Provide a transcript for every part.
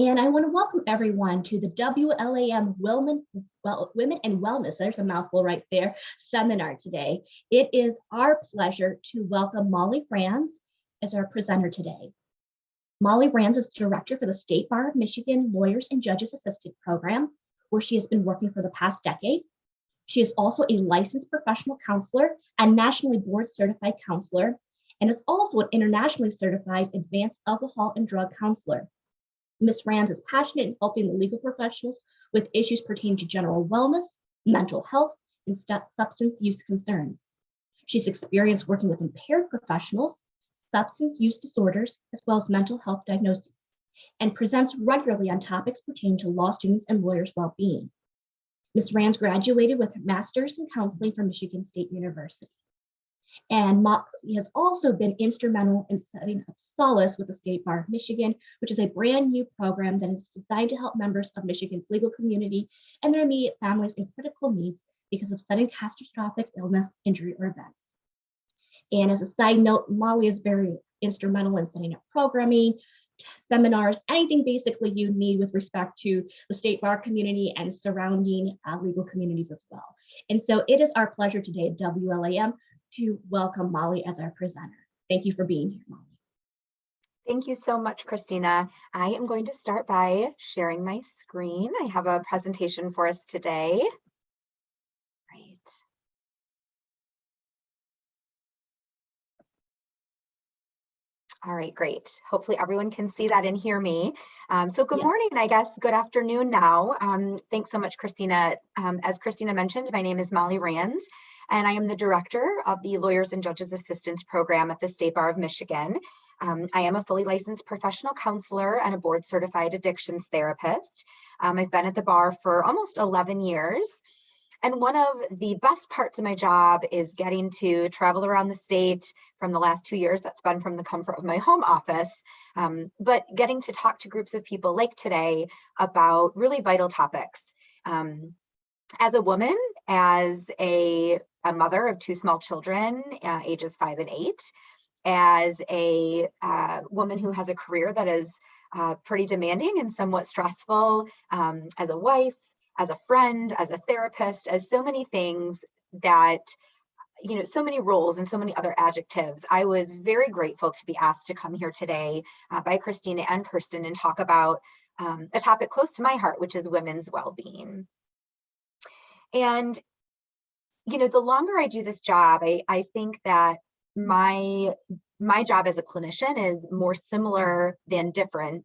And I want to welcome everyone to the WLAM Women and Wellness, there's a mouthful right there, seminar today. It is our pleasure to welcome Molly Rands as our presenter today. Molly Rands is director for the State Bar of Michigan Lawyers and Judges Assistant Program, where she has been working for the past decade. She is also a licensed professional counselor and nationally board certified counselor, and is also an internationally certified advanced alcohol and drug counselor. Ms. Rands is passionate in helping the legal professionals with issues pertaining to general wellness, mental health, and substance use concerns. She's experienced working with impaired professionals, substance use disorders, as well as mental health diagnoses, and presents regularly on topics pertaining to law students and lawyers' well-being. Ms. Rands graduated with her master's in counseling from Michigan State University. And Molly has also been instrumental in setting up Solace with the State Bar of Michigan, which is a brand new program that is designed to help members of Michigan's legal community and their immediate families in critical needs because of sudden catastrophic illness, injury, or events. And as a side note, Molly is very instrumental in setting up programming, seminars, anything basically you need with respect to the State Bar community and surrounding legal communities as well. And so it is our pleasure today at WLAM to welcome Molly as our presenter. Thank you for being here, Molly. Thank you so much, Christina. I am going to start by sharing my screen. I have a presentation for us today. Great. All right, great. Hopefully everyone can see that and hear me. So good morning, I guess, good afternoon now. Thanks so much, Christina. As Christina mentioned, my name is Molly Rands, and I am the director of the Lawyers and Judges Assistance Program at the State Bar of Michigan. I am a fully licensed professional counselor and a board certified addictions therapist. I've been at the bar for almost 11 years. And one of the best parts of my job is getting to travel around the state. From the last 2 years, that's been from the comfort of my home office, but getting to talk to groups of people like today about really vital topics. As a woman, as a mother of 2 small children, ages 5 and 8, as a woman who has a career that is pretty demanding and somewhat stressful, as a wife, as a friend, as a therapist, as so many things that, you know, so many roles and so many other adjectives. I was very grateful to be asked to come here today by Christina and Kirsten and talk about a topic close to my heart, which is women's well-being. And, you know, the longer I do this job, I think that my job as a clinician is more similar than different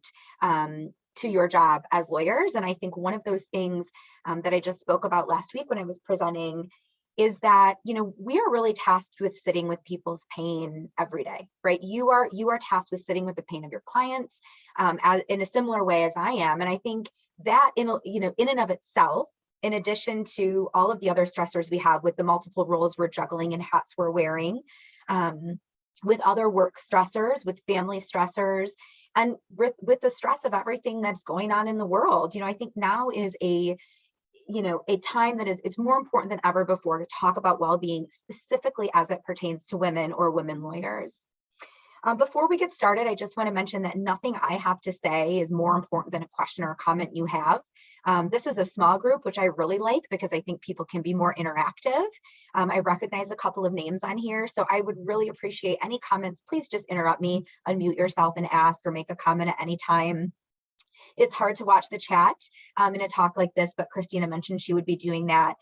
to your job as lawyers. And I think one of those things that I just spoke about last week when I was presenting is that, you know, we are really tasked with sitting with people's pain every day, right? You are tasked with sitting with the pain of your clients in a similar way as I am. And I think that in and of itself, in addition to all of the other stressors we have with the multiple roles we're juggling and hats we're wearing, with other work stressors, with family stressors, and with the stress of everything that's going on in the world, you know, I think now is a time that it's more important than ever before to talk about well-being, specifically as it pertains to women or women lawyers. Before we get started, I just want to mention that nothing I have to say is more important than a question or a comment you have. This is a small group, which I really like because I think people can be more interactive. I recognize a couple of names on here, so I would really appreciate any comments. Please just interrupt me, unmute yourself and ask or make a comment at any time. It's hard to watch the chat in a talk like this, but Christina mentioned she would be doing that.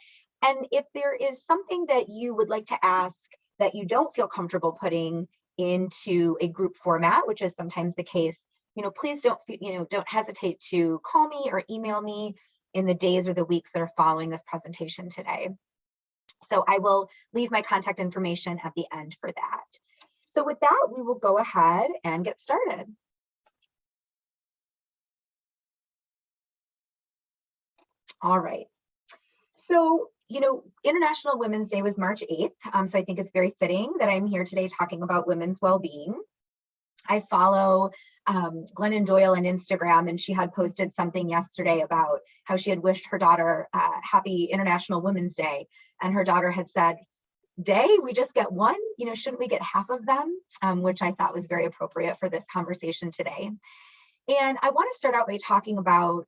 And if there is something that you would like to ask that you don't feel comfortable putting into a group format, which is sometimes the case, you know, please don't hesitate to call me or email me in the days or the weeks that are following this presentation today. So I will leave my contact information at the end for that. So with that, we will go ahead and get started. All right. So, you know, International Women's Day was March 8th. So I think it's very fitting that I'm here today talking about women's well-being. I follow Glennon Doyle on Instagram, and she had posted something yesterday about how she had wished her daughter happy International Women's Day. And her daughter had said, "Day, we just get one, you know, shouldn't we get half of them?" Which I thought was very appropriate for this conversation today. And I want to start out by talking about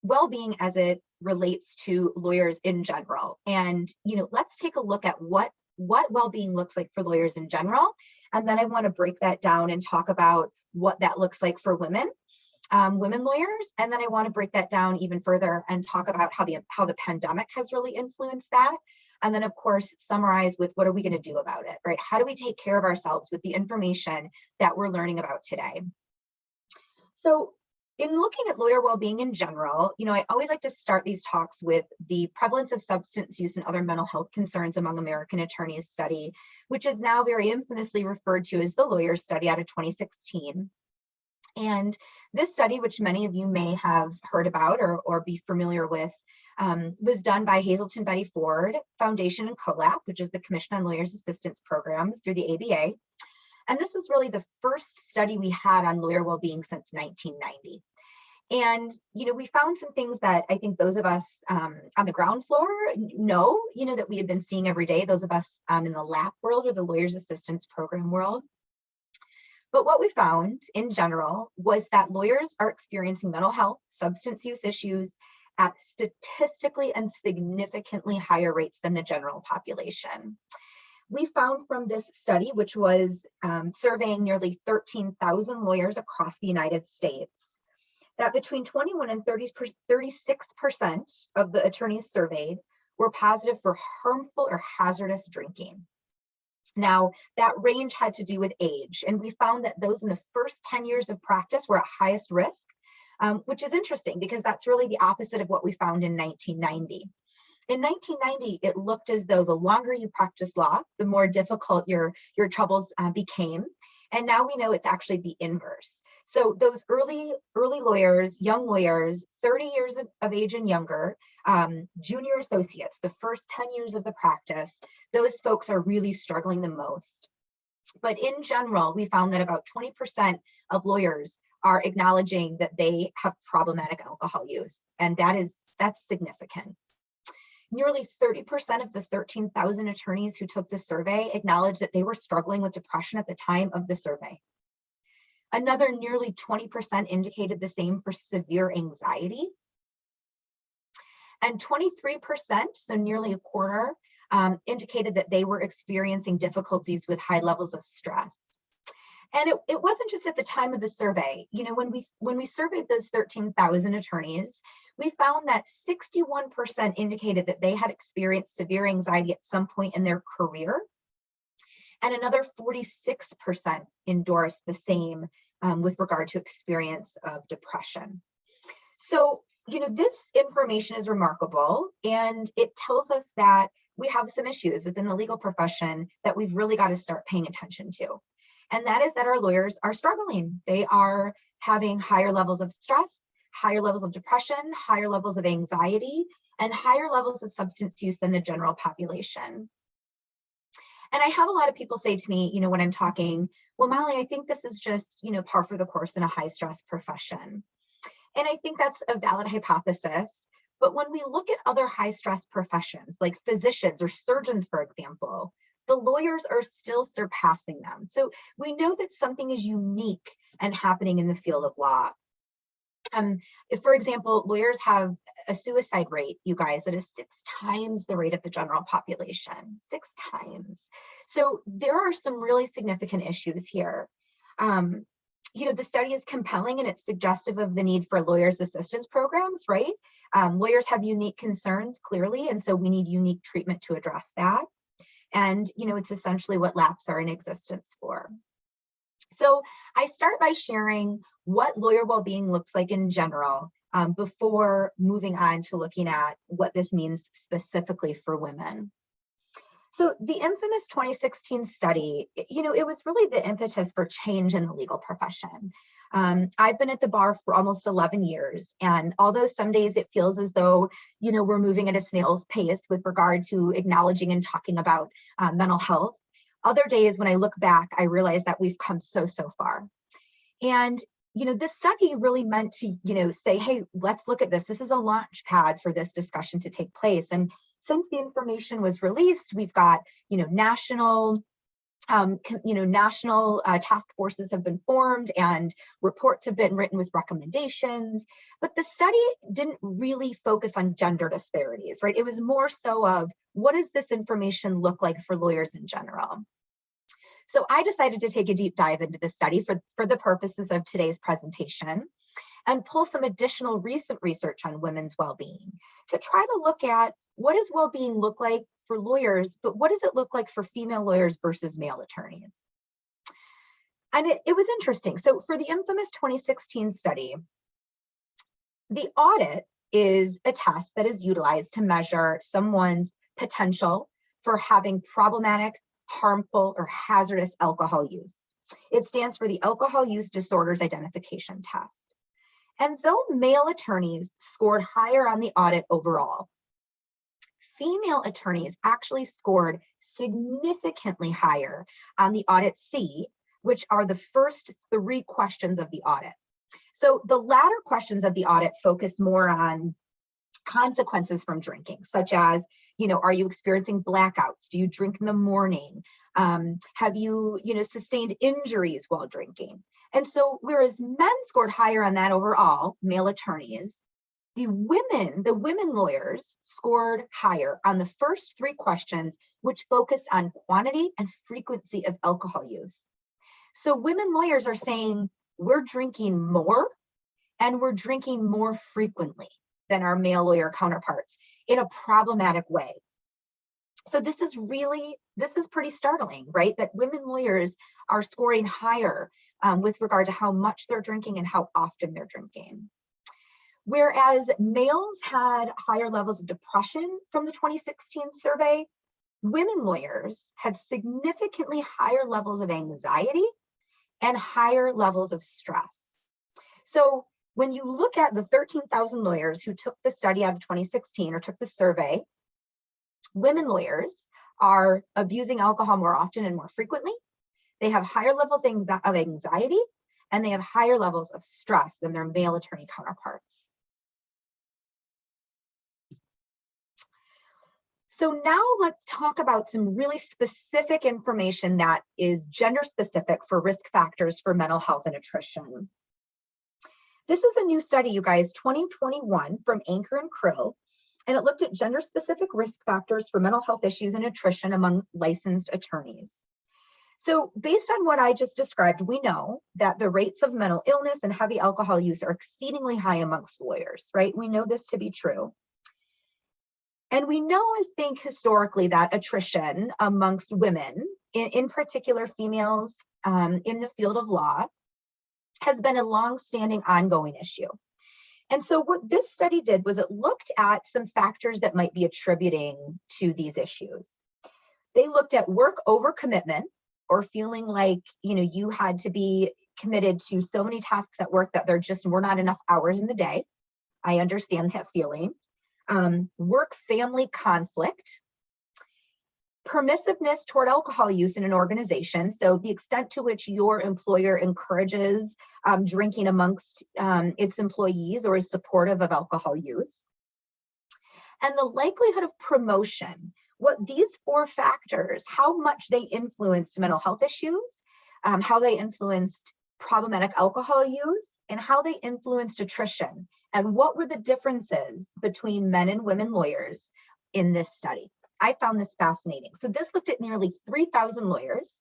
well-being as it relates to lawyers in general. And, let's take a look at what well-being looks like for lawyers in general. And then I want to break that down and talk about what that looks like for women lawyers. And then I want to break that down even further and talk about how the pandemic has really influenced that. And then, of course, summarize with what are we going to do about it, right? How do we take care of ourselves with the information that we're learning about today? So in looking at lawyer well-being in general, I always like to start these talks with the prevalence of substance use and other mental health concerns among American attorneys study, which is now very infamously referred to as the Lawyer Study out of 2016. And this study, which many of you may have heard about or be familiar with, was done by Hazelton Betty Ford Foundation and COLAP, which is the Commission on Lawyers Assistance Programs through the ABA. And this was really the first study we had on lawyer well-being since 1990. And, we found some things that I think those of us on the ground floor know, that we had been seeing every day, those of us in the LAP world or the Lawyers Assistance Program world. But what we found in general was that lawyers are experiencing mental health, substance use issues at statistically and significantly higher rates than the general population. We found from this study, which was surveying nearly 13,000 lawyers across the United States, that between 21 and 36% of the attorneys surveyed were positive for harmful or hazardous drinking. Now, that range had to do with age, and we found that those in the first 10 years of practice were at highest risk, which is interesting because that's really the opposite of what we found in 1990. In 1990, it looked as though the longer you practiced law, the more difficult your troubles became. And now we know it's actually the inverse. So those early lawyers, young lawyers, 30 years of age and younger, junior associates, the first 10 years of the practice, those folks are really struggling the most. But in general, we found that about 20% of lawyers are acknowledging that they have problematic alcohol use, and that's significant. Nearly 30% of the 13,000 attorneys who took the survey acknowledged that they were struggling with depression at the time of the survey. Another nearly 20% indicated the same for severe anxiety. And 23%, so nearly a quarter, indicated that they were experiencing difficulties with high levels of stress. And it wasn't just at the time of the survey. When we surveyed those 13,000 attorneys, we found that 61% indicated that they had experienced severe anxiety at some point in their career. And another 46% endorsed the same with regard to experience of depression. So, this information is remarkable, and it tells us that we have some issues within the legal profession that we've really got to start paying attention to. And that is that our lawyers are struggling. They are having higher levels of stress, higher levels of depression, higher levels of anxiety, and higher levels of substance use than the general population. And I have a lot of people say to me, when I'm talking, well, Molly, I think this is just, par for the course in a high stress profession. And I think that's a valid hypothesis. But when we look at other high stress professions, like physicians or surgeons, for example, the lawyers are still surpassing them. So we know that something is unique and happening in the field of law. If, for example, lawyers have a suicide rate, you guys, that is 6 times the rate of the general population, 6 times. So there are some really significant issues here. The study is compelling and it's suggestive of the need for lawyers' assistance programs, right? Lawyers have unique concerns, clearly, and so we need unique treatment to address that. And, it's essentially what LAPs are in existence for. So I start by sharing what lawyer well-being looks like in general before moving on to looking at what this means specifically for women. So the infamous 2016 study, it was really the impetus for change in the legal profession. I've been at the bar for almost 11 years, and although some days it feels as though, we're moving at a snail's pace with regard to acknowledging and talking about mental health, other days when I look back, I realize that we've come so far. And, this study really meant to, say, hey, let's look at this. This is a launch pad for this discussion to take place. And since the information was released, we've got, national National task forces have been formed and reports have been written with recommendations, but the study didn't really focus on gender disparities, right? It was more so of what does this information look like for lawyers in general? So I decided to take a deep dive into the study for the purposes of today's presentation and pull some additional recent research on women's well-being to try to look at what does well-being look like for lawyers, but what does it look like for female lawyers versus male attorneys? And it was interesting. So for the infamous 2016 study, the audit is a test that is utilized to measure someone's potential for having problematic, harmful, or hazardous alcohol use. It stands for the Alcohol Use Disorders Identification Test. And though male attorneys scored higher on the audit overall, female attorneys actually scored significantly higher on the audit C, which are the first 3 questions of the audit. So the latter questions of the audit focus more on consequences from drinking, such as, are you experiencing blackouts? Do you drink in the morning? Have you, sustained injuries while drinking? And so whereas men scored higher on that overall, male attorneys, the women lawyers scored higher on the first 3 questions, which focused on quantity and frequency of alcohol use. So women lawyers are saying we're drinking more and we're drinking more frequently than our male lawyer counterparts in a problematic way. So this is pretty startling, right? That women lawyers are scoring higher with regard to how much they're drinking and how often they're drinking. Whereas males had higher levels of depression from the 2016 survey, women lawyers had significantly higher levels of anxiety and higher levels of stress. So when you look at the 13,000 lawyers who took the study out of 2016 or took the survey, women lawyers are abusing alcohol more often and more frequently. They have higher levels of anxiety, and they have higher levels of stress than their male attorney counterparts. So now let's talk about some really specific information that is gender specific for risk factors for mental health and attrition. This is a new study, you guys, 2021 from Anchor and Krill, and it looked at gender specific risk factors for mental health issues and attrition among licensed attorneys. So based on what I just described, we know that the rates of mental illness and heavy alcohol use are exceedingly high amongst lawyers, right? We know this to be true. And we know, I think, historically that attrition amongst women, in particular females in the field of law, has been a long-standing ongoing issue. And so what this study did was it looked at some factors that might be attributing to these issues. They looked at work overcommitment, or feeling like you had to be committed to so many tasks at work that there just were not enough hours in the day. I understand that feeling. Work-family conflict, permissiveness toward alcohol use in an organization, so the extent to which your employer encourages drinking amongst its employees or is supportive of alcohol use, and the likelihood of promotion, what these 4 factors, how much they influenced mental health issues, how they influenced problematic alcohol use, and how they influenced attrition, and what were the differences between men and women lawyers in this study. I found this fascinating. So this looked at nearly 3,000 lawyers,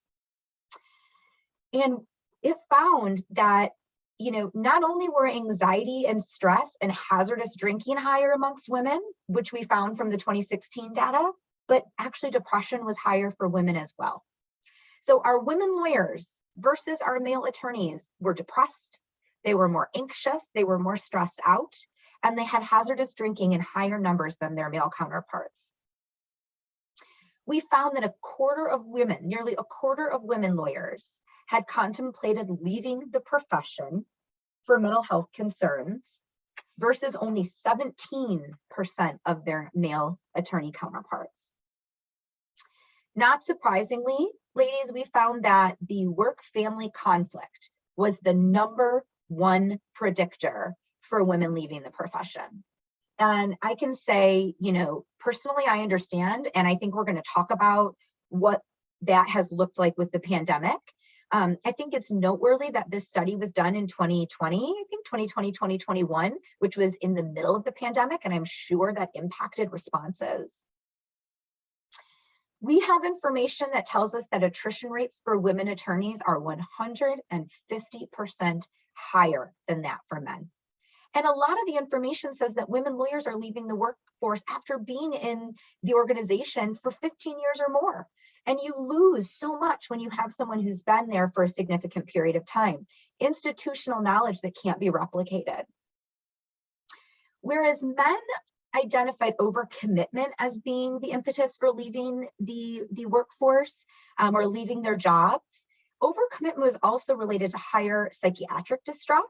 and it found that not only were anxiety and stress and hazardous drinking higher amongst women, which we found from the 2016 data, but actually depression was higher for women as well. So our women lawyers versus our male attorneys were depressed, they were more anxious, they were more stressed out, and they had hazardous drinking in higher numbers than their male counterparts. We found that nearly a quarter of women lawyers had contemplated leaving the profession for mental health concerns versus only 17% of their male attorney counterparts. Not surprisingly, ladies, we found that the work-family conflict was the #1 predictor for women leaving the profession. And I can say, personally, I understand, and I think we're going to talk about what that has looked like with the pandemic. I think it's noteworthy that this study was done in 2020, I think 2020, 2021, which was in the middle of the pandemic, and I'm sure that impacted responses. We have information that tells us that attrition rates for women attorneys are 150% higher than that for men. And a lot of the information says that women lawyers are leaving the workforce after being in the organization for 15 years or more. And you lose so much when you have someone who's been there for a significant period of time. Institutional knowledge that can't be replicated. Whereas men identified overcommitment as being the impetus for leaving the workforce or leaving their jobs, overcommitment was also related to higher psychiatric distress,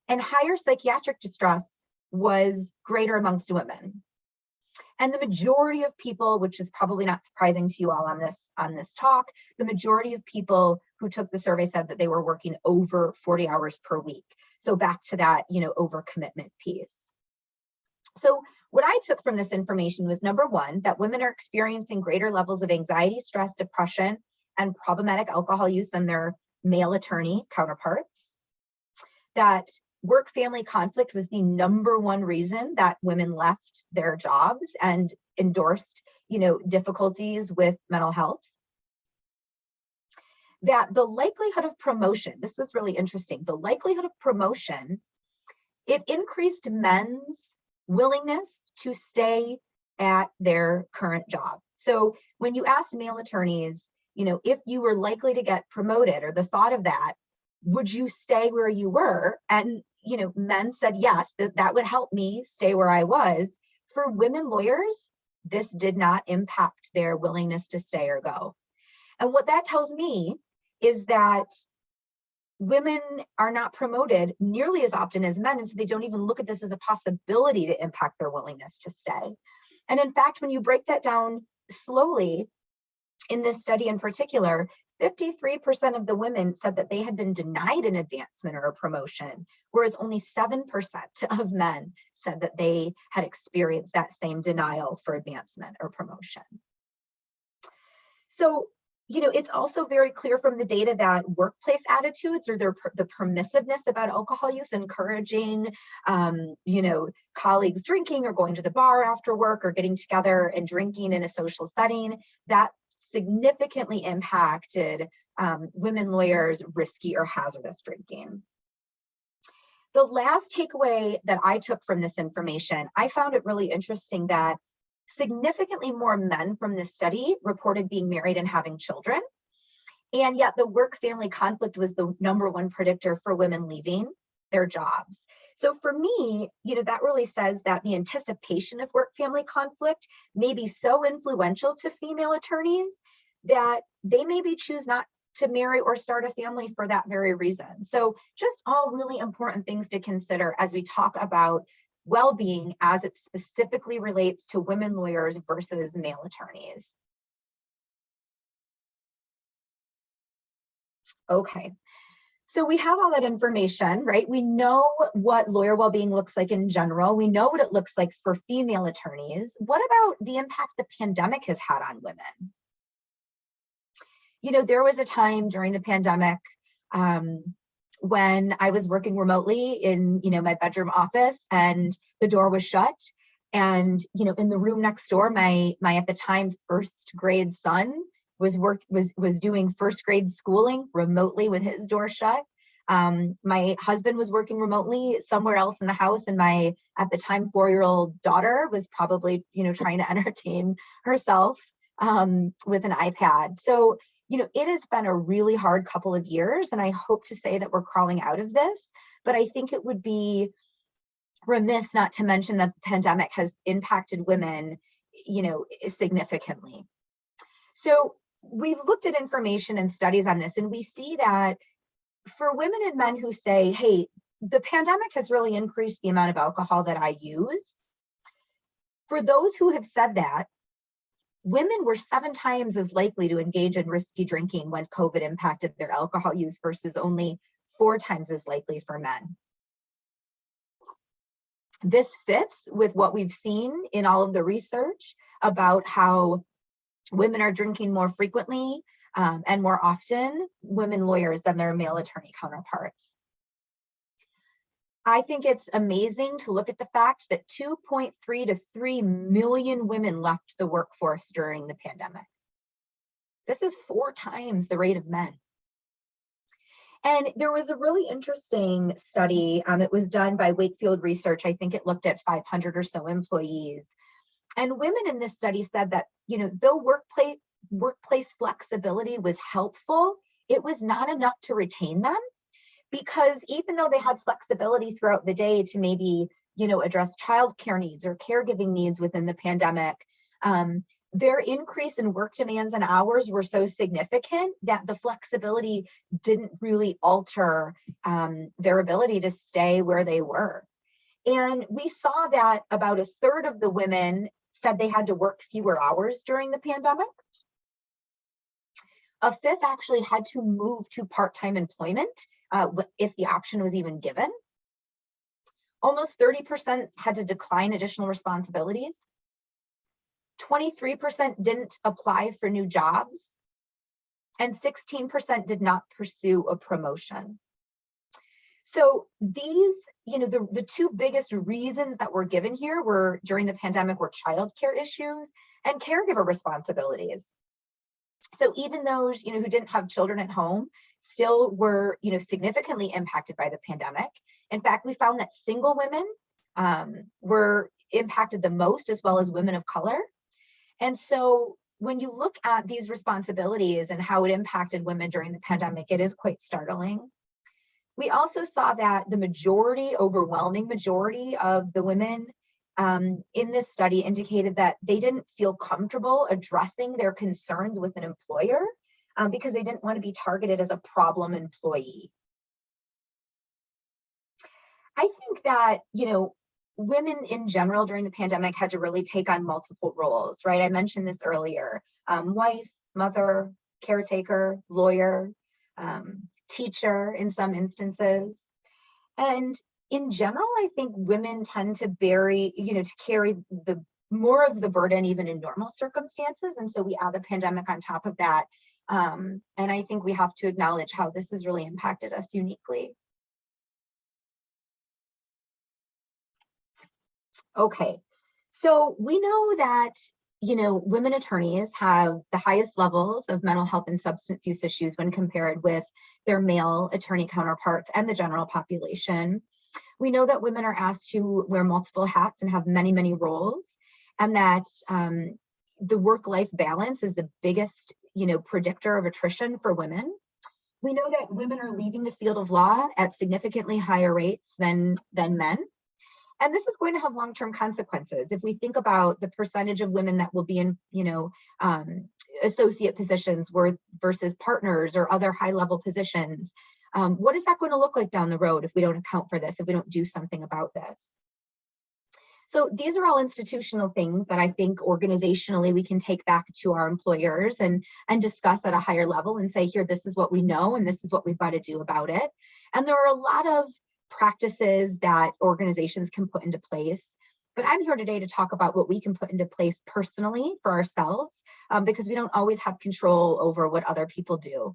and higher psychiatric distress was greater amongst women. And the majority of people, which is probably not surprising to you all on this talk, the majority of people who took the survey said that they were working over 40 hours per week. So back to that, overcommitment piece. So what I took from this information was, number one, that women are experiencing greater levels of anxiety, stress, depression, and problematic alcohol use than their male attorney counterparts. That work-family conflict was the number one reason that women left their jobs and endorsed, difficulties with mental health. That the likelihood of promotion, this was really interesting, the likelihood of promotion, it increased men's willingness to stay at their current job. So when you asked male attorneys, if you were likely to get promoted or the thought of that, would you stay where you were? And, men said, yes, that would help me stay where I was. For women lawyers, this did not impact their willingness to stay or go. And what that tells me is that women are not promoted nearly as often as men, and so they don't even look at this as a possibility to impact their willingness to stay. And in fact, when you break that down slowly, in this study in particular, 53% of the women said that they had been denied an advancement or a promotion, whereas only 7% of men said that they had experienced that same denial for advancement or promotion. So, it's also very clear from the data that workplace attitudes or the permissiveness about alcohol use, encouraging, colleagues drinking or going to the bar after work or getting together and drinking in a social setting, that significantly impacted women lawyers' risky or hazardous drinking. The last takeaway that I took from this information, I found it really interesting that significantly more men from this study reported being married and having children. And yet the work-family conflict was the number one predictor for women leaving their jobs. So for me, that really says that the anticipation of work-family conflict may be so influential to female attorneys that they maybe choose not to marry or start a family for that very reason. So just all really important things to consider as we talk about well-being as it specifically relates to women lawyers versus male attorneys. Okay. So we have all that information, right? We know what lawyer well-being looks like in general. We know what it looks like for female attorneys. What about the impact the pandemic has had on women? There was a time during the pandemic when I was working remotely in, my bedroom office and the door was shut. And, in the room next door, my at the time first grade son was doing first grade schooling remotely with his door shut. My husband was working remotely somewhere else in the house, and my at the time 4-year-old daughter was probably trying to entertain herself with an iPad. So it has been a really hard couple of years, and I hope to say that we're crawling out of this, but I think it would be remiss not to mention that the pandemic has impacted women significantly. So we've looked at information and studies on this, and we see that for women and men who say, hey, the pandemic has really increased the amount of alcohol that I use, for those who have said that, women were 7 times as likely to engage in risky drinking when COVID impacted their alcohol use versus only 4 times as likely for men. This fits with what we've seen in all of the research about how women are drinking more frequently and more often women lawyers than their male attorney counterparts. I think it's amazing to look at the fact that 2.3 to 3 million women left the workforce during the pandemic. This is 4 times the rate of men. And there was a really interesting study. It was done by Wakefield Research. I think it looked at 500 or so employees. And women in this study said that, though workplace flexibility was helpful, it was not enough to retain them, because even though they had flexibility throughout the day to maybe, address childcare needs or caregiving needs within the pandemic, their increase in work demands and hours were so significant that the flexibility didn't really alter their ability to stay where they were. And we saw that about 1/3 of the women said they had to work fewer hours during the pandemic. 1/5 actually had to move to part-time employment if the option was even given. Almost 30% had to decline additional responsibilities. 23% didn't apply for new jobs, and 16% did not pursue a promotion. So these, the 2 biggest reasons that were given here were during the pandemic were childcare issues and caregiver responsibilities. So even those, who didn't have children at home still were, significantly impacted by the pandemic. In fact, we found that single women were impacted the most, as well as women of color. And so when you look at these responsibilities and how it impacted women during the pandemic, it is quite startling. We also saw that the overwhelming majority of the women in this study indicated that they didn't feel comfortable addressing their concerns with an employer because they didn't want to be targeted as a problem employee. I think that, women in general during the pandemic had to really take on multiple roles, right? I mentioned this earlier: wife, mother, caretaker, lawyer, teacher in some instances. And in general, I think women tend to carry the more of the burden even in normal circumstances. And so we add the pandemic on top of that. And I think we have to acknowledge how this has really impacted us uniquely. Okay, so we know that, women attorneys have the highest levels of mental health and substance use issues when compared with their male attorney counterparts and the general population. We know that women are asked to wear multiple hats and have many, many roles, and that the work-life balance is the biggest, predictor of attrition for women. We know that women are leaving the field of law at significantly higher rates than men. And this is going to have long-term consequences. If we think about the percentage of women that will be in, associate positions versus partners or other high-level positions, what is that going to look like down the road if we don't account for this, if we don't do something about this? So these are all institutional things that I think organizationally we can take back to our employers and discuss at a higher level and say, here, this is what we know and this is what we've got to do about it. And there are a lot of practices that organizations can put into place. But I'm here today to talk about what we can put into place personally for ourselves, because we don't always have control over what other people do.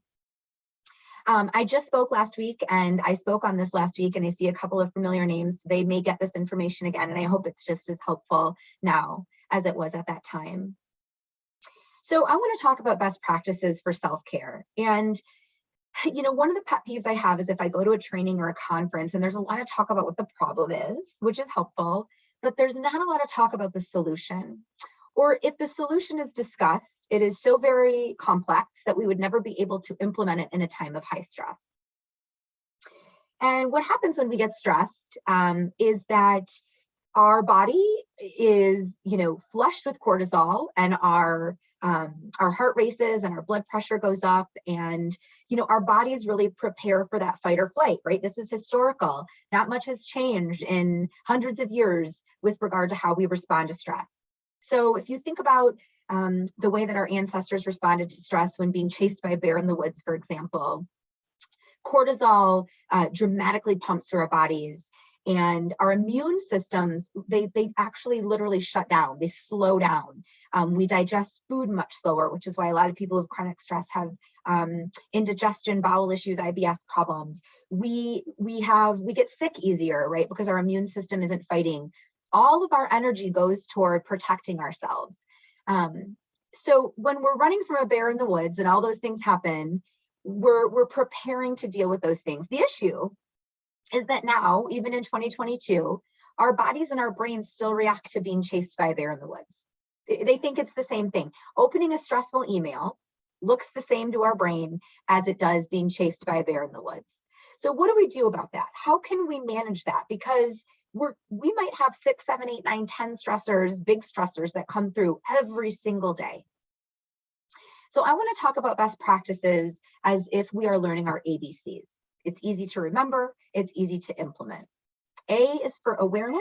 I just spoke last week, and I spoke on this last week, and I see a couple of familiar names. They may get this information again, and I hope it's just as helpful now as it was at that time. So I want to talk about best practices for self-care. And one of the pet peeves I have is if I go to a training or a conference and there's a lot of talk about what the problem is, which is helpful, but there's not a lot of talk about the solution. Or if the solution is discussed, it is so very complex that we would never be able to implement it in a time of high stress. And what happens when we get stressed is that our body is, flushed with cortisol, and our heart races and our blood pressure goes up, and our bodies really prepare for that fight or flight, right? This is historical. Not much has changed in hundreds of years with regard to how we respond to stress. So if you think about the way that our ancestors responded to stress when being chased by a bear in the woods, for example, cortisol dramatically pumps through our bodies, And our immune systems, they actually literally shut down, they slow down. We digest food much slower, which is why a lot of people with chronic stress have indigestion, bowel issues, IBS problems. We get sick easier, right? Because our immune system isn't fighting. All of our energy goes toward protecting ourselves. So when we're running from a bear in the woods and all those things happen, we're preparing to deal with those things. The issue is that now, even in 2022, our bodies and our brains still react to being chased by a bear in the woods. They think it's the same thing. Opening a stressful email looks the same to our brain as it does being chased by a bear in the woods. So what do we do about that? How can we manage that? Because we might have 6, 7, 8, 9, 10 stressors, big stressors that come through every single day. So I want to talk about best practices as if we are learning our ABCs. It's easy to remember, it's easy to implement. A is for awareness,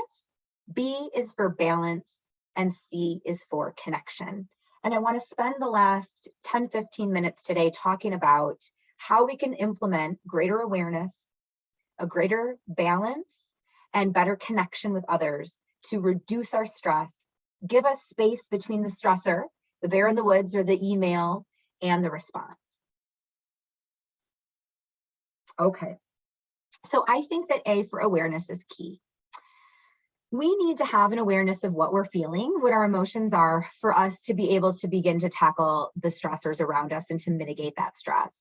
B is for balance, and C is for connection. And I want to spend the last 10, 15 minutes today talking about how we can implement greater awareness, a greater balance, and better connection with others to reduce our stress, give us space between the stressor, the bear in the woods or the email, and the response. Okay, so I think that A for awareness is key. We need to have an awareness of what we're feeling, what our emotions are, for us to be able to begin to tackle the stressors around us and to mitigate that stress.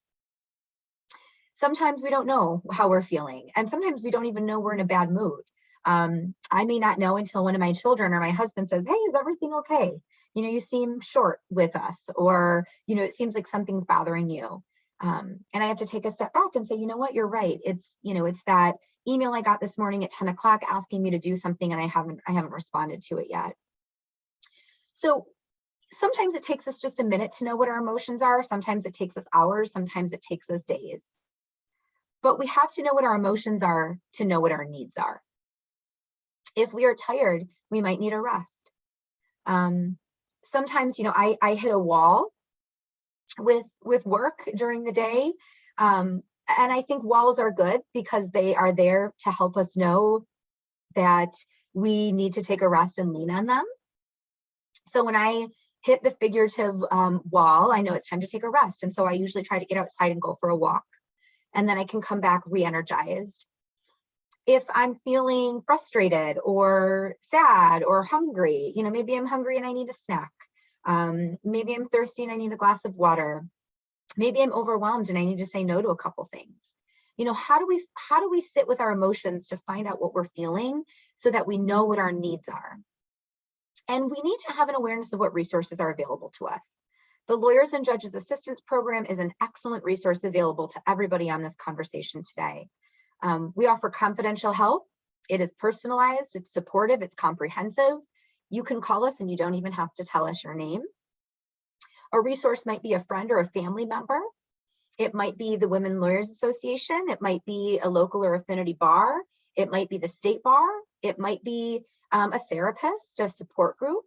Sometimes we don't know how we're feeling, and sometimes we don't even know we're in a bad mood. I may not know until one of my children or my husband says, "Hey, is everything okay? You know, you seem short with us," or, you know, "It seems like something's bothering you." And I have to take a step back and say, you know what, you're right. It's that email I got this morning at 10 o'clock asking me to do something, and I haven't responded to it yet. So sometimes it takes us just a minute to know what our emotions are. Sometimes it takes us hours. Sometimes it takes us days. But we have to know what our emotions are to know what our needs are. If we are tired, we might need a rest. Sometimes, you know, I hit a wall with work during the day. And I think walls are good because they are there to help us know that we need to take a rest and lean on them. So when I hit the figurative wall, I know it's time to take a rest. And so I usually try to get outside and go for a walk. And then I can come back re-energized. If I'm feeling frustrated or sad or hungry, you know, maybe I'm hungry and I need a snack. Maybe I'm thirsty and I need a glass of water. Maybe I'm overwhelmed and I need to say no to a couple things. You know, how do we sit with our emotions to find out what we're feeling so that we know what our needs are? And we need to have an awareness of what resources are available to us. The Lawyers and Judges Assistance Program is an excellent resource available to everybody on this conversation today. We offer confidential help. It is personalized, it's supportive, it's comprehensive. You can call us and you don't even have to tell us your name. A resource might be a friend or a family member. It might be the Women Lawyers Association. It might be a local or affinity bar. It might be the state bar. It might be a therapist, a support group.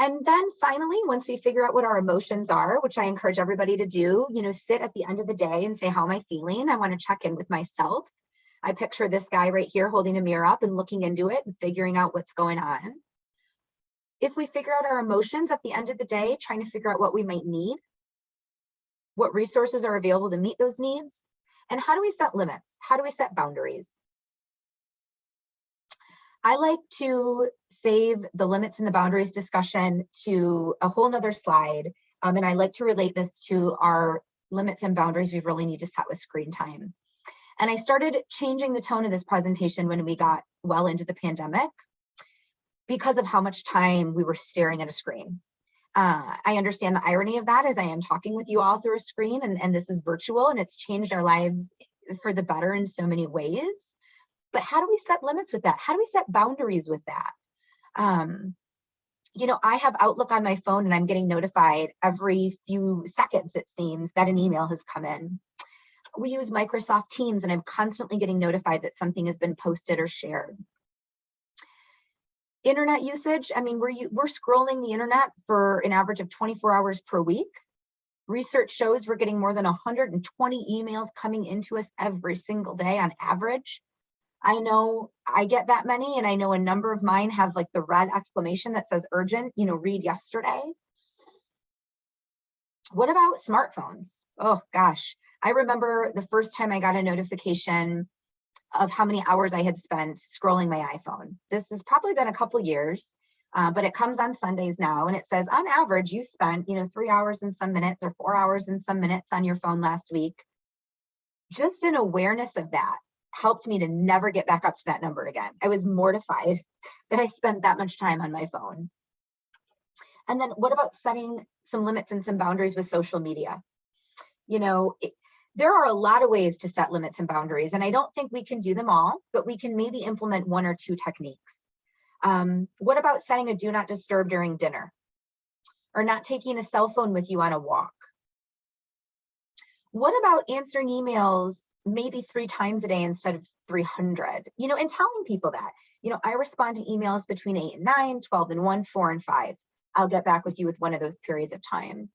And then finally, once we figure out what our emotions are, which I encourage everybody to do, you know, sit at the end of the day and say, how am I feeling? I want to check in with myself. I picture this guy right here holding a mirror up and looking into it and figuring out what's going on. If we figure out our emotions at the end of the day, trying to figure out what we might need, what resources are available to meet those needs, and how do we set limits? How do we set boundaries? I like to save the limits and the boundaries discussion to a whole nother slide. And I like to relate this to our limits and boundaries we really need to set with screen time. And I started changing the tone of this presentation when we got well into the pandemic because of how much time we were staring at a screen. I understand the irony of that as I am talking with you all through a screen, and this is virtual and it's changed our lives for the better in so many ways. But how do we set limits with that? How do we set boundaries with that? You know, I have Outlook on my phone and I'm getting notified every few seconds, it seems, that an email has come in. We use Microsoft Teams and I'm constantly getting notified that something has been posted or shared. Internet usage, I mean, we're scrolling the internet for an average of 24 hours per week. Research shows we're getting more than 120 emails coming into us every single day on average. I know I get that many, and I know a number of mine have like the red exclamation that says urgent, read yesterday. What about smartphones? Oh gosh, I remember the first time I got a notification of how many hours I had spent scrolling my iPhone. This has probably been a couple years, but it comes on Sundays now, and it says on average you spent 3 hours and some minutes or 4 hours and some minutes on your phone last week. Just an awareness of that helped me to never get back up to that number again. I was mortified that I spent that much time on my phone. And then what about setting some limits and some boundaries with social media? There are a lot of ways to set limits and boundaries, and I don't think we can do them all, but we can maybe implement 1 or 2 techniques. What about setting a do not disturb during dinner, or not taking a cell phone with you on a walk? What about answering emails maybe 3 times a day instead of 300? And telling people that, I respond to emails between 8 and 9, 12 and 1, 4 and 5. I'll get back with you with one of those periods of time.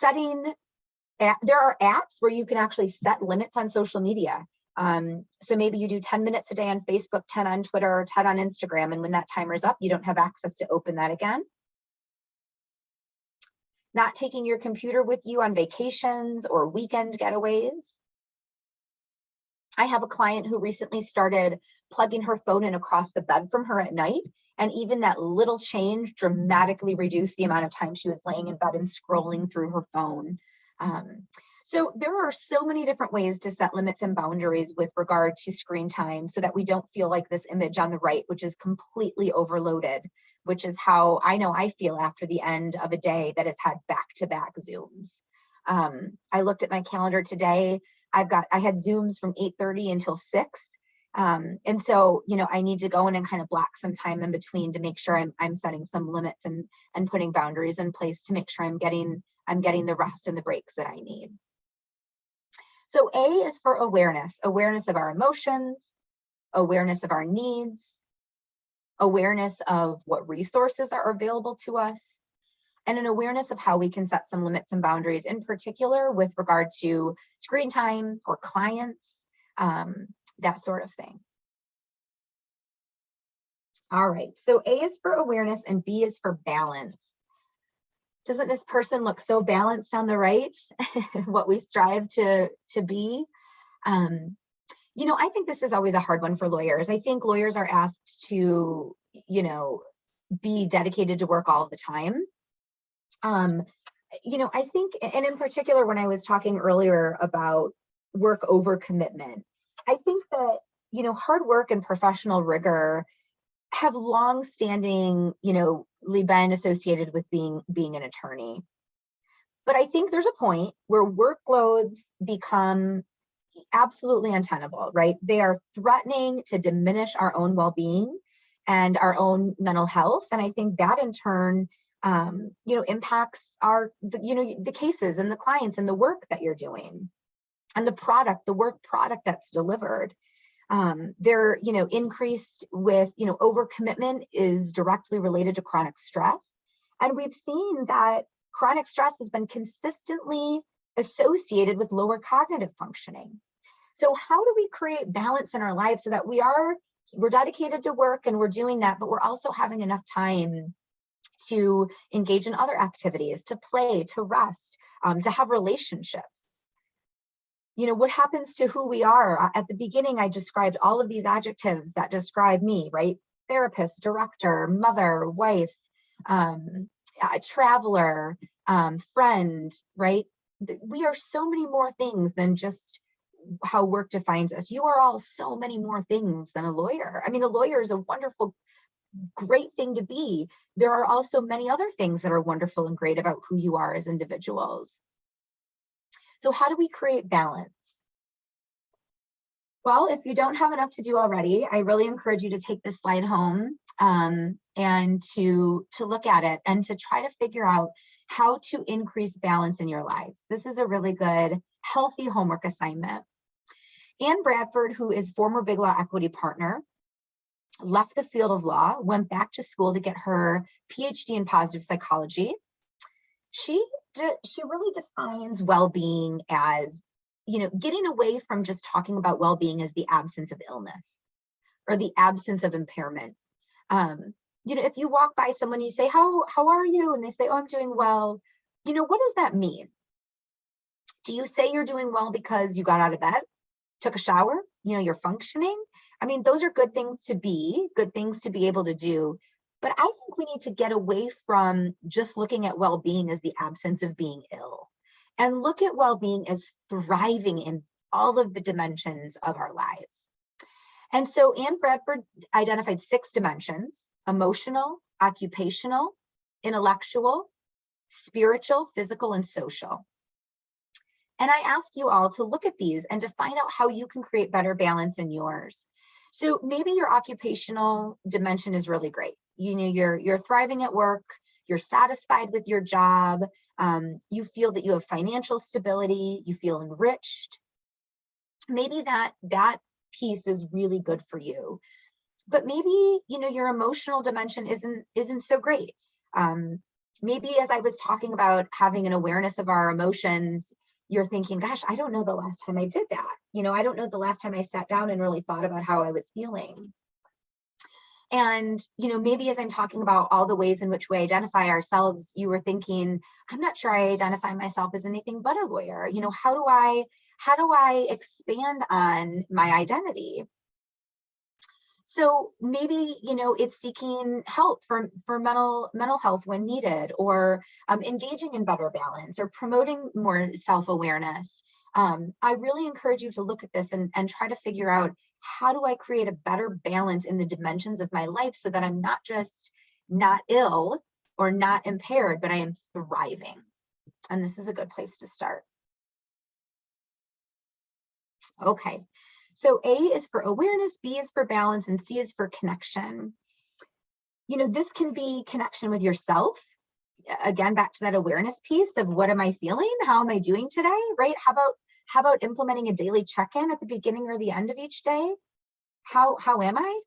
There are apps where you can actually set limits on social media. So maybe you do 10 minutes a day on Facebook, 10 on Twitter, 10 on Instagram, and when that timer's up, you don't have access to open that again. Not taking your computer with you on vacations or weekend getaways. I have a client who recently started plugging her phone in across the bed from her at night, and even that little change dramatically reduced the amount of time she was laying in bed and scrolling through her phone. So there are so many different ways to set limits and boundaries with regard to screen time so that we don't feel like this image on the right, which is completely overloaded, which is how I know I feel after the end of a day that has had back-to-back Zooms. I looked at my calendar today. I had Zooms from 8:30 until 6. And so, I need to go in and kind of block some time in between to make sure I'm setting some limits and putting boundaries in place to make sure I'm getting the rest and the breaks that I need. So A is for awareness of our emotions, awareness of our needs, awareness of what resources are available to us, and an awareness of how we can set some limits and boundaries, in particular with regard to screen time or clients, that sort of thing. All right, so A is for awareness and B is for balance. Doesn't this person look so balanced on the right? What we strive to be. I think this is always a hard one for lawyers. I think lawyers are asked to, be dedicated to work all the time. I think, and in particular, when I was talking earlier about work over commitment, I think that, hard work and professional rigor have long-standing, been associated with being an attorney. But I think there's a point where workloads become absolutely untenable, right? They are threatening to diminish our own well-being and our own mental health. And I think that in turn, impacts the cases and the clients and the work that you're doing and the work product that's delivered. They're, increased with, overcommitment is directly related to chronic stress. And we've seen that chronic stress has been consistently associated with lower cognitive functioning. So how do we create balance in our lives so that we're dedicated to work and we're doing that, but we're also having enough time to engage in other activities, to play, to rest, to have relationships? What happens to who we are? At the beginning, I described all of these adjectives that describe me, right? Therapist, director, mother, wife, traveler, friend, right? We are so many more things than just how work defines us. You are all so many more things than a lawyer. I mean, a lawyer is a wonderful, great thing to be. There are also many other things that are wonderful and great about who you are as individuals. So how do we create balance? Well, if you don't have enough to do already, I really encourage you to take this slide home and to look at it and to try to figure out how to increase balance in your lives. This is a really good, healthy homework assignment. Ann Bradford, who is former Big Law Equity partner, left the field of law, went back to school to get her PhD in positive psychology. She really defines well-being as getting away from just talking about well-being as the absence of illness or the absence of impairment. If you walk by someone, you say, how are you? And they say, oh, I'm doing well. What does that mean? Do you say you're doing well because you got out of bed, took a shower, you're functioning? I mean, those are good things to be able to do. But I think we need to get away from just looking at well-being as the absence of being ill and look at well-being as thriving in all of the dimensions of our lives. And so Anne Bradford identified 6 dimensions: emotional, occupational, intellectual, spiritual, physical, and social. And I ask you all to look at these and to find out how you can create better balance in yours. So maybe your occupational dimension is really great. You're thriving at work, you're satisfied with your job, you feel that you have financial stability, you feel enriched. Maybe that piece is really good for you. But maybe, your emotional dimension isn't so great. Maybe as I was talking about having an awareness of our emotions, you're thinking, gosh, I don't know the last time I did that. I don't know the last time I sat down and really thought about how I was feeling. And, maybe as I'm talking about all the ways in which we identify ourselves, you were thinking, I'm not sure I identify myself as anything but a lawyer. How do I expand on my identity? So maybe, it's seeking help for mental health when needed, or engaging in better balance, or promoting more self-awareness. I really encourage you to look at this and try to figure out, how do I create a better balance in the dimensions of my life so that I'm not just not ill or not impaired, but I am thriving. And this is a good place to start. Okay. So A is for awareness, B is for balance, and C is for connection. This can be connection with yourself. Again, back to that awareness piece of, what am I feeling? How am I doing today? Right? How about implementing a daily check-in at the beginning or the end of each day? How am I?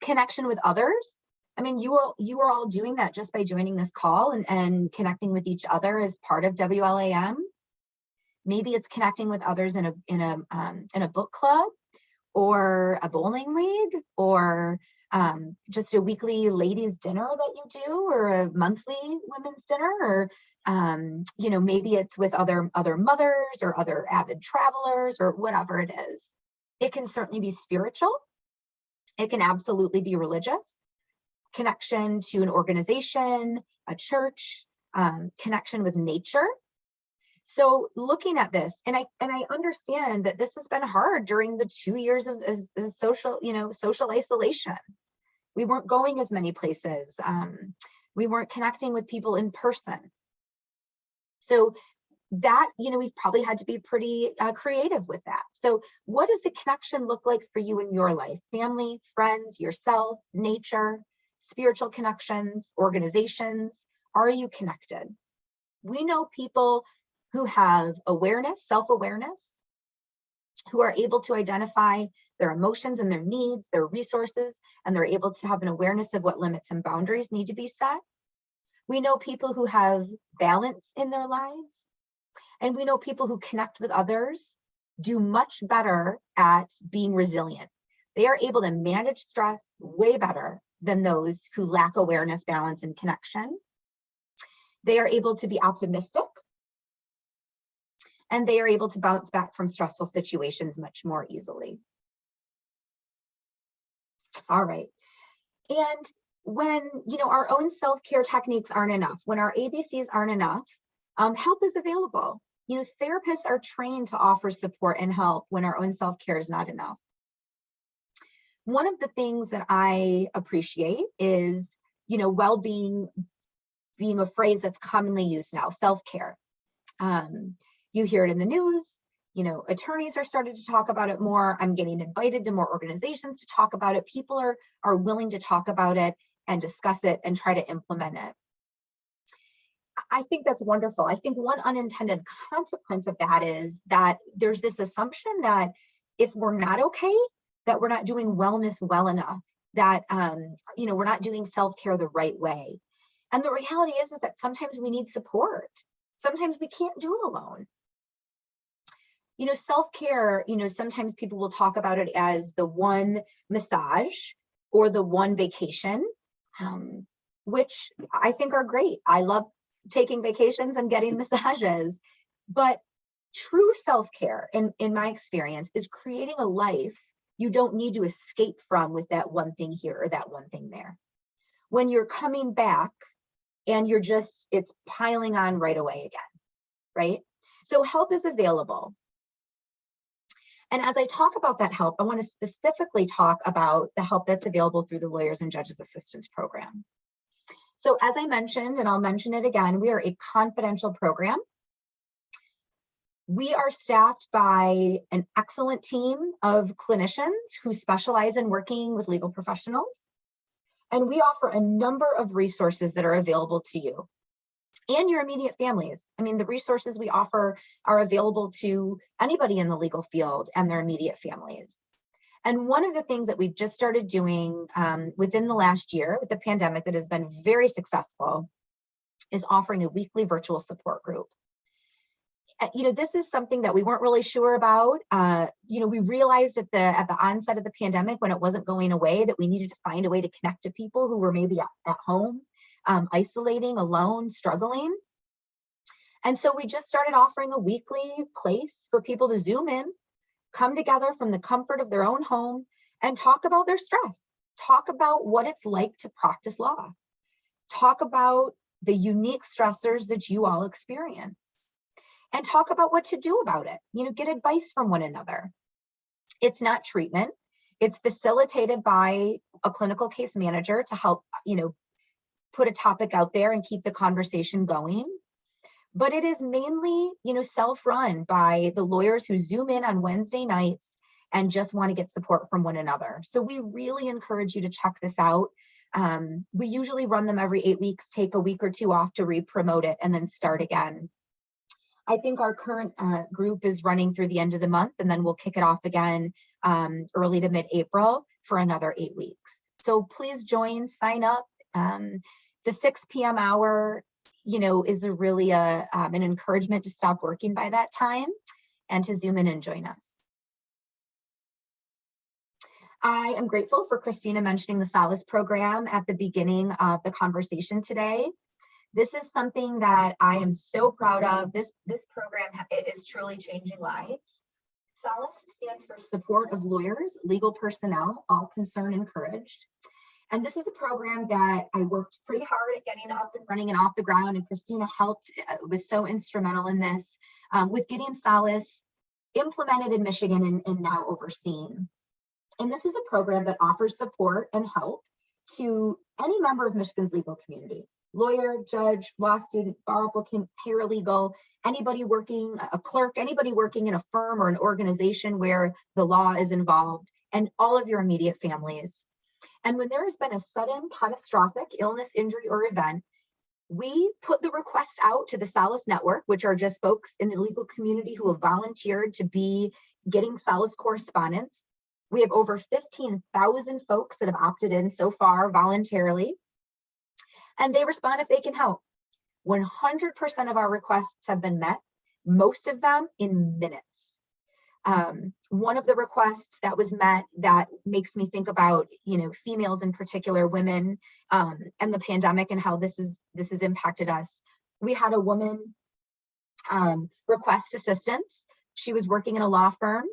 Connection with others. I mean, you are all doing that just by joining this call and connecting with each other as part of WLAM. Maybe it's connecting with others in a book club, or a bowling league, or just a weekly ladies' dinner that you do, or a monthly women's dinner, or maybe it's with other mothers or other avid travelers, or whatever it is. It can certainly be spiritual. It can absolutely be religious. Connection to an organization, a church, connection with nature. So looking at this, and I understand that this has been hard during the 2 years of social isolation. We weren't going as many places. We weren't connecting with people in person. So that, we've probably had to be pretty creative with that. So what does the connection look like for you in your life? Family, friends, yourself, nature, spiritual connections, organizations. Are you connected? We know people who have awareness, self-awareness, who are able to identify their emotions and their needs, their resources, and they're able to have an awareness of what limits and boundaries need to be set. We know people who have balance in their lives, and we know people who connect with others do much better at being resilient. They are able to manage stress way better than those who lack awareness, balance, and connection. They are able to be optimistic, and they are able to bounce back from stressful situations much more easily. All right. And when, our own self-care techniques aren't enough, when our ABCs aren't enough, help is available. Therapists are trained to offer support and help when our own self-care is not enough. One of the things that I appreciate is, well-being being a phrase that's commonly used now, self-care. You hear it in the news, attorneys are starting to talk about it more. I'm getting invited to more organizations to talk about it. People are willing to talk about it and discuss it and try to implement it. I think that's wonderful. I think one unintended consequence of that is that there's this assumption that if we're not okay, that we're not doing wellness well enough, that we're not doing self-care the right way. And the reality is that sometimes we need support. Sometimes we can't do it alone. Self-care, sometimes people will talk about it as the one massage or the one vacation, which I think are great. I love taking vacations and getting massages, but true self-care, in my experience, is creating a life you don't need to escape from with that one thing here or that one thing there. When you're coming back and it's piling on right away again, right? So help is available. And as I talk about that help, I want to specifically talk about the help that's available through the Lawyers and Judges Assistance Program. So as I mentioned, and I'll mention it again, we are a confidential program. We are staffed by an excellent team of clinicians who specialize in working with legal professionals. And we offer a number of resources that are available to you and your immediate families. I mean, the resources we offer are available to anybody in the legal field and their immediate families. And one of the things that we've just started doing within the last year with the pandemic that has been very successful is offering a weekly virtual support group. This is something that we weren't really sure about. We realized at the onset of the pandemic, when it wasn't going away, that we needed to find a way to connect to people who were maybe at home, isolating, alone, struggling. And so we just started offering a weekly place for people to Zoom in, come together from the comfort of their own home and talk about their stress, talk about what it's like to practice law, talk about the unique stressors that you all experience, and talk about what to do about it. Get advice from one another. It's not treatment. It's facilitated by a clinical case manager to help, put a topic out there and keep the conversation going. But it is mainly, self-run by the lawyers who Zoom in on Wednesday nights and just want to get support from one another. So we really encourage you to check this out. We usually run them every 8 weeks, take a week or two off to re-promote it, and then start again. I think our current group is running through the end of the month, and then we'll kick it off again early to mid-April for another 8 weeks. So please join, sign up. The 6 p.m. hour, is really an encouragement to stop working by that time and to Zoom in and join us. I am grateful for Christina mentioning the Solace program at the beginning of the conversation today. This is something that I am so proud of. This program is truly changing lives. Solace stands for Support of Lawyers, Legal Personnel, All Concerned Encouraged. And this is a program that I worked pretty hard at getting up and running and off the ground, and Christina helped, was so instrumental in this, with getting Solace implemented in Michigan and now overseen. And this is a program that offers support and help to any member of Michigan's legal community. Lawyer, judge, law student, bar applicant, paralegal, anybody working, a clerk, anybody working in a firm or an organization where the law is involved, and all of your immediate families. And when there has been a sudden catastrophic illness, injury, or event, we put the request out to the Solace Network, which are just folks in the legal community who have volunteered to be getting Solace correspondence. We have over 15,000 folks that have opted in so far voluntarily. And they respond if they can help. 100% of our requests have been met, most of them in minutes. One of the requests that was met that makes me think about, females in particular, women, and the pandemic and how this has impacted us. We had a woman request assistance. She was working in a law firm,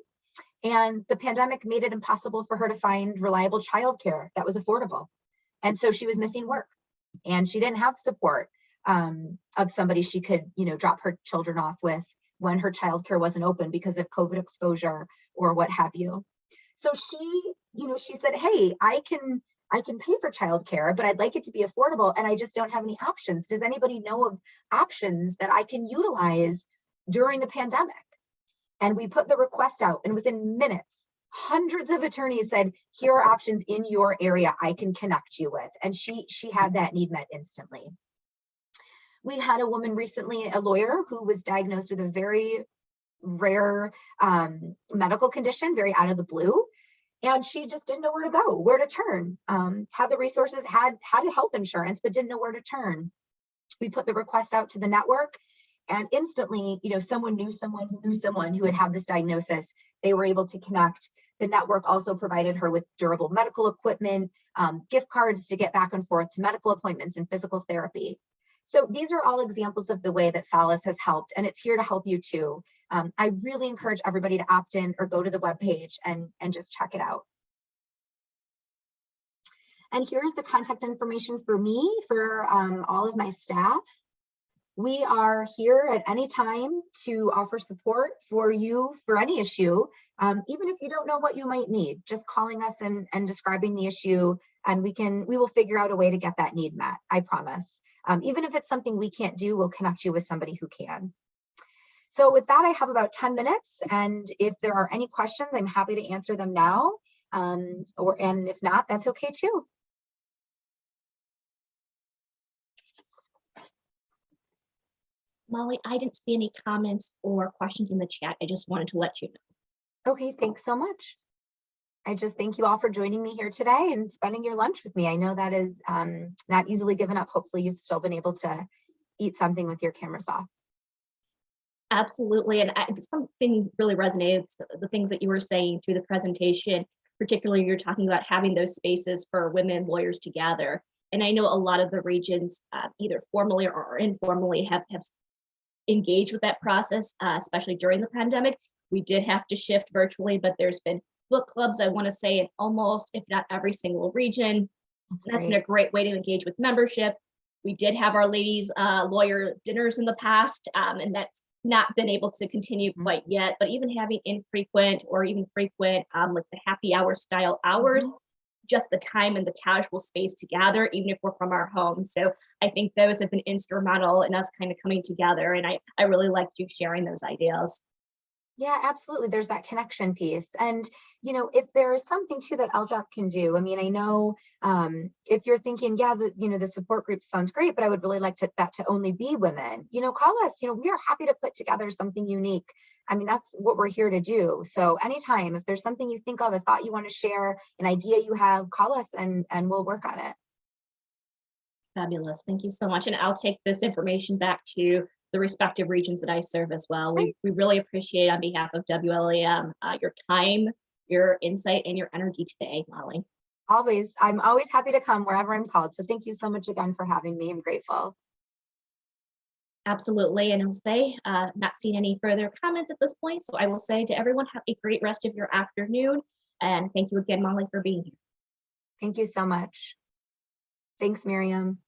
and the pandemic made it impossible for her to find reliable childcare that was affordable. And so she was missing work. And she didn't have support of somebody she could, drop her children off with when her childcare wasn't open because of COVID exposure or what have you. So she said, hey, I can pay for childcare, but I'd like it to be affordable, and I just don't have any options. Does anybody know of options that I can utilize during the pandemic? And we put the request out, and within minutes, hundreds of attorneys said, here are options in your area I can connect you with. And she had that need met instantly. We had a woman recently, a lawyer, who was diagnosed with a very rare medical condition, very out of the blue. And she just didn't know where to go, where to turn. Had the resources, had health insurance, but didn't know where to turn. We put the request out to the network, And instantly, someone knew someone who knew someone who had this diagnosis. They were able to connect. The network also provided her with durable medical equipment, gift cards to get back and forth to medical appointments and physical therapy. So these are all examples of the way that Phallus has helped, and it's here to help you too. I really encourage everybody to opt in or go to the webpage and just check it out. And here's the contact information for me, for all of my staff. We are here at any time to offer support for you for any issue, even if you don't know what you might need. Just calling us and describing the issue, and we will figure out a way to get that need met, I promise. Even if it's something we can't do, we'll connect you with somebody who can. So with that, I have about 10 minutes, and if there are any questions, I'm happy to answer them now, and if not, that's okay too. Molly, I didn't see any comments or questions in the chat. I just wanted to let you know. Okay, thanks so much. I just thank you all for joining me here today and spending your lunch with me. I know that is not easily given up. Hopefully you've still been able to eat something with your cameras off. Absolutely, and something really resonated, the things that you were saying through the presentation, particularly you're talking about having those spaces for women lawyers to gather. And I know a lot of the regions, either formally or informally, have engaged with that process, especially during the pandemic. We did have to shift virtually, but there's been book clubs, I want to say, in almost, if not every single region. That's been a great way to engage with membership. We did have our ladies lawyer dinners in the past, and that's not been able to continue quite yet, but even having infrequent or even frequent, like the happy hour style hours, just the time and the casual space to gather, even if we're from our home. So I think those have been instrumental in us kind of coming together. And I really liked you sharing those ideas. Yeah, absolutely. There's that connection piece. And, if there's something too that LJAP can do, I mean, I know if you're thinking, yeah, the support group sounds great, but I would really like that to only be women, call us, we are happy to put together something unique. I mean, that's what we're here to do. So anytime, if there's something you think of, a thought you want to share, an idea you have, call us and we'll work on it. Fabulous. Thank you so much. And I'll take this information back to the respective regions that I serve as well. We really appreciate, on behalf of WLAM, your time, your insight, and your energy today, Molly. Always. I'm always happy to come wherever I'm called. So thank you so much again for having me. I'm grateful. Absolutely. And I'll say, not seeing any further comments at this point. So I will say to everyone, have a great rest of your afternoon. And thank you again, Molly, for being here. Thank you so much. Thanks, Miriam.